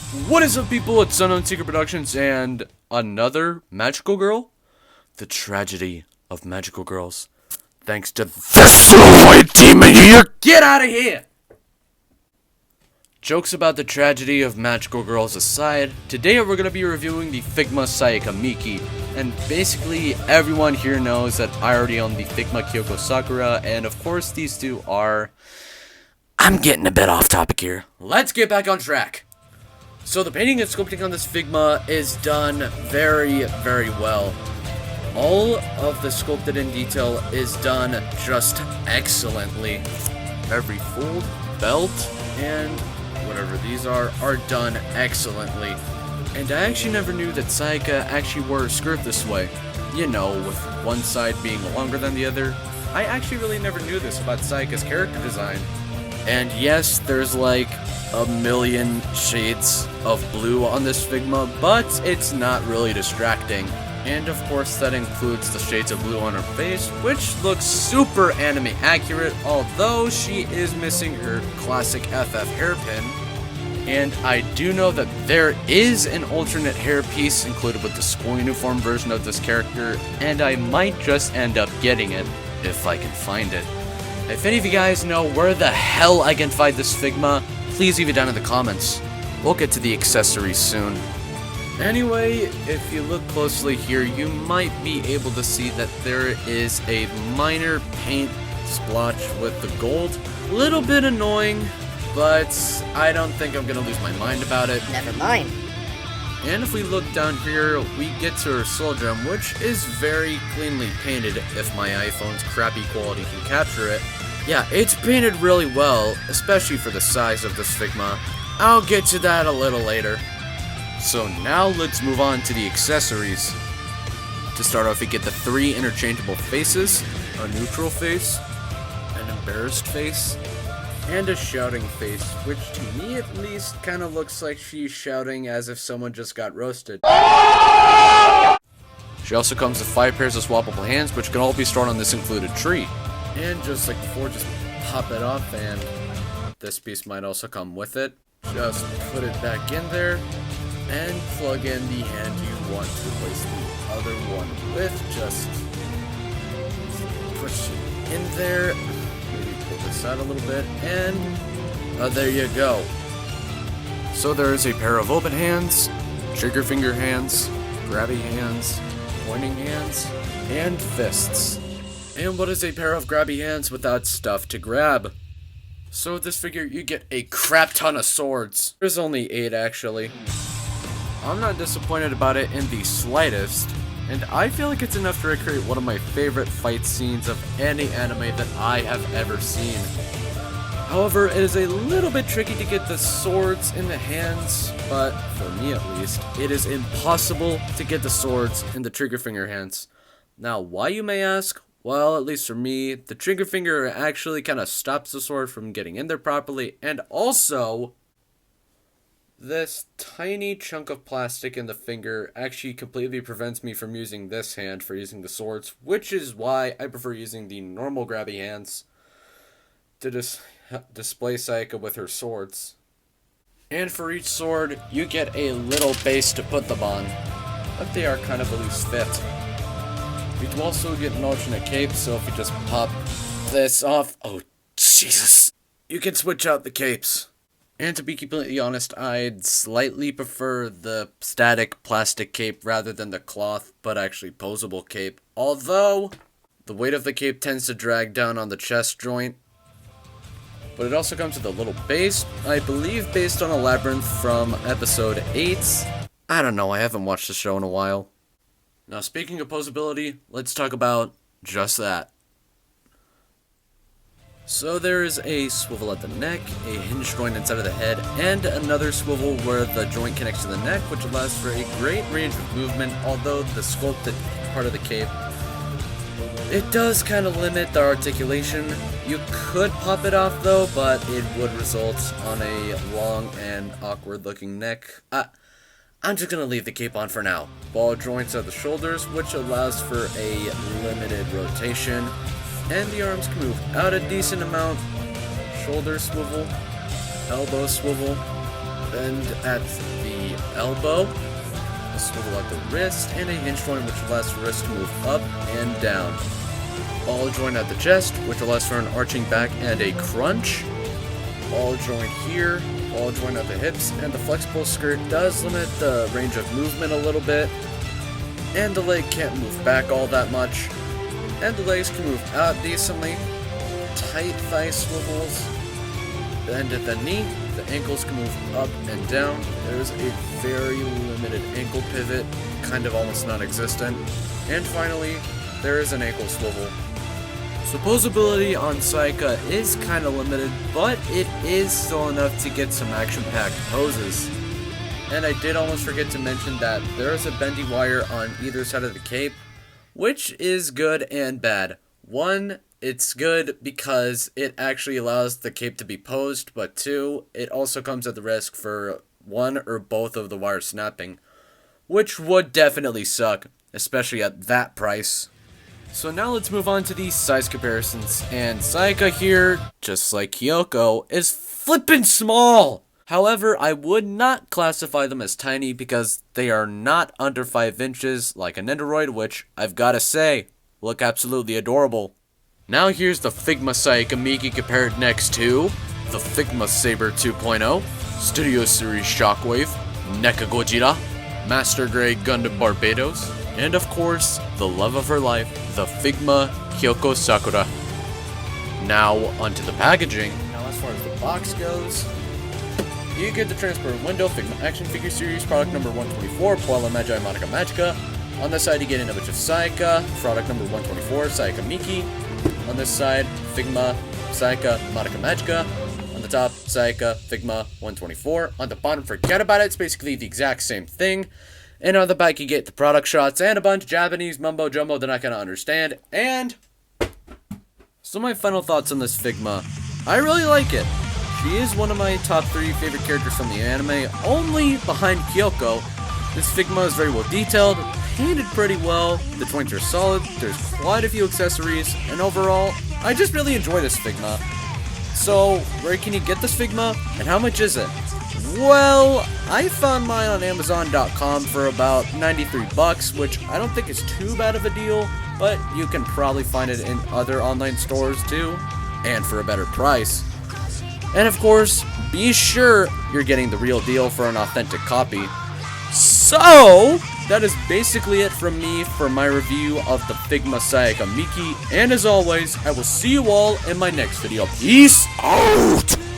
What is up, people? It's Unknown Secret Productions and another magical girl? The tragedy of magical girls. Thanks to this little white demon here. Get out of here! Jokes about the tragedy of magical girls aside, today we're going to be reviewing the Figma Sayaka Miki. And basically, everyone here knows that I already own the Figma Kyoko Sakura, and of course these two are... I'm getting a bit off topic here. Let's get back on track. So the painting and sculpting on this Figma is done very, very well. All of the sculpted in detail is done just excellently. Every fold, belt, and whatever these are done excellently. And I actually never knew that Sayaka actually wore a skirt this way. You know, with one side being longer than the other. I actually really never knew this about Sayaka's character design. And yes, there's like a million shades of blue on this Figma, but it's not really distracting. And of course that includes the shades of blue on her face, which looks super anime accurate, although she is missing her classic FF hairpin. And I do know that there is an alternate hairpiece included with the school uniform version of this character, and I might just end up getting it if I can find it. If any of you guys know where the hell I can find this Figma, please leave it down in the comments. We'll get to the accessories soon. Anyway, if you look closely here, you might be able to see that there is a minor paint splotch with the gold. A little bit annoying, but I don't think I'm gonna lose my mind about it. Never mind. And if we look down here, we get to her soul gem, which is very cleanly painted if my iPhone's crappy quality can capture it. Yeah, it's painted really well, especially for the size of this Figma. I'll get to that a little later. So now let's move on to the accessories. To start off, we get the 3 interchangeable faces, a neutral face, an embarrassed face, and a shouting face, which to me at least kind of looks like she's shouting as if someone just got roasted. She also comes with 5 pairs of swappable hands, which can all be stored on this included tree. And just like before, just pop it off, and this piece might also come with it. Just put it back in there, and plug in the hand you want to replace the other one with. Just push it in there. Maybe pull this out a little bit, and there you go. So there is a pair of open hands, trigger finger hands, grabby hands, pointing hands, and fists. And what is a pair of grabby hands without stuff to grab? So with this figure, you get a crap ton of swords. There's only 8 actually. I'm not disappointed about it in the slightest, and I feel like it's enough to recreate one of my favorite fight scenes of any anime that I have ever seen. However, it is a little bit tricky to get the swords in the hands, but for me at least, it is impossible to get the swords in the trigger finger hands. Now, why, you may ask? Well, at least for me, the trigger finger actually kind of stops the sword from getting in there properly, and also, this tiny chunk of plastic in the finger actually completely prevents me from using this hand for using the swords, which is why I prefer using the normal grabby hands to display Sayaka with her swords. And for each sword, you get a little base to put them on, but they are kind of a loose fit. You do also get an alternate cape, so if you just pop this off, oh Jesus, you can switch out the capes. And to be completely honest, I'd slightly prefer the static plastic cape rather than the cloth, but actually posable cape. Although, the weight of the cape tends to drag down on the chest joint. But it also comes with a little base, I believe based on a labyrinth from episode 8. I don't know, I haven't watched the show in a while. Now speaking of posability, let's talk about just that. So there is a swivel at the neck, a hinge joint inside of the head, and another swivel where the joint connects to the neck, which allows for a great range of movement, although the sculpted part of the cape, it does kind of limit the articulation. You could pop it off though, but it would result on a long and awkward looking neck. I'm just going to leave the cape on for now. Ball joints at the shoulders, which allows for a limited rotation. And the arms can move out a decent amount. Shoulder swivel, elbow swivel, bend at the elbow, a swivel at the wrist, and a hinge joint which allows the wrist to move up and down. Ball joint at the chest, which allows for an arching back and a crunch. Ball joint here, ball joint at the hips, and the flexible skirt does limit the range of movement a little bit. And the leg can't move back all that much. And the legs can move out decently. Tight thigh swivels. Bend at the knee. The ankles can move up and down. There's a very limited ankle pivot, kind of almost non-existent. And finally, there is an ankle swivel. So posability on Sayaka is kind of limited, but it is still enough to get some action-packed poses. And I did almost forget to mention that there is a bendy wire on either side of the cape, which is good and bad. One, it's good because it actually allows the cape to be posed, but two, it also comes at the risk for one or both of the wires snapping, which would definitely suck, especially at that price. So now let's move on to these size comparisons, and Sayaka here, just like Kyoko, is flippin' small! However, I would not classify them as tiny because they are not under 5 inches like an Nendoroid, which, I've gotta say, look absolutely adorable. Now here's the Figma Sayaka Miki compared next to the Figma Saber 2.0, Studio Series Shockwave, NECA Godzilla, Master Grade Gundam Barbatos, and of course, the love of her life, the Figma Kyoko Sakura. Now, onto the packaging. Now as far as the box goes, you get the transparent window, Figma Action Figure Series, product number 124, Puella Magi Madoka Magica. On this side, you get an image of Sayaka, product number 124, Sayaka Miki. On this side, Figma, Sayaka, Madoka Magica. On the top, Sayaka, Figma, 124. On the bottom, forget about it, it's basically the exact same thing. And on the back, you get the product shots and a bunch of Japanese mumbo-jumbo that I kind of understand. And so my final thoughts on this Figma. I really like it. She is one of my top 3 favorite characters from the anime, only behind Kyoko. This Figma is very well detailed, painted pretty well, the joints are solid, there's quite a few accessories, and overall, I just really enjoy this Figma. So, where can you get this Figma, and how much is it? Well, I found mine on Amazon.com for about 93 bucks, which I don't think is too bad of a deal, but you can probably find it in other online stores too, and for a better price. And of course, be sure you're getting the real deal for an authentic copy. So, that is basically it from me for my review of the Figma Sayaka Miki, and as always, I will see you all in my next video. Peace out!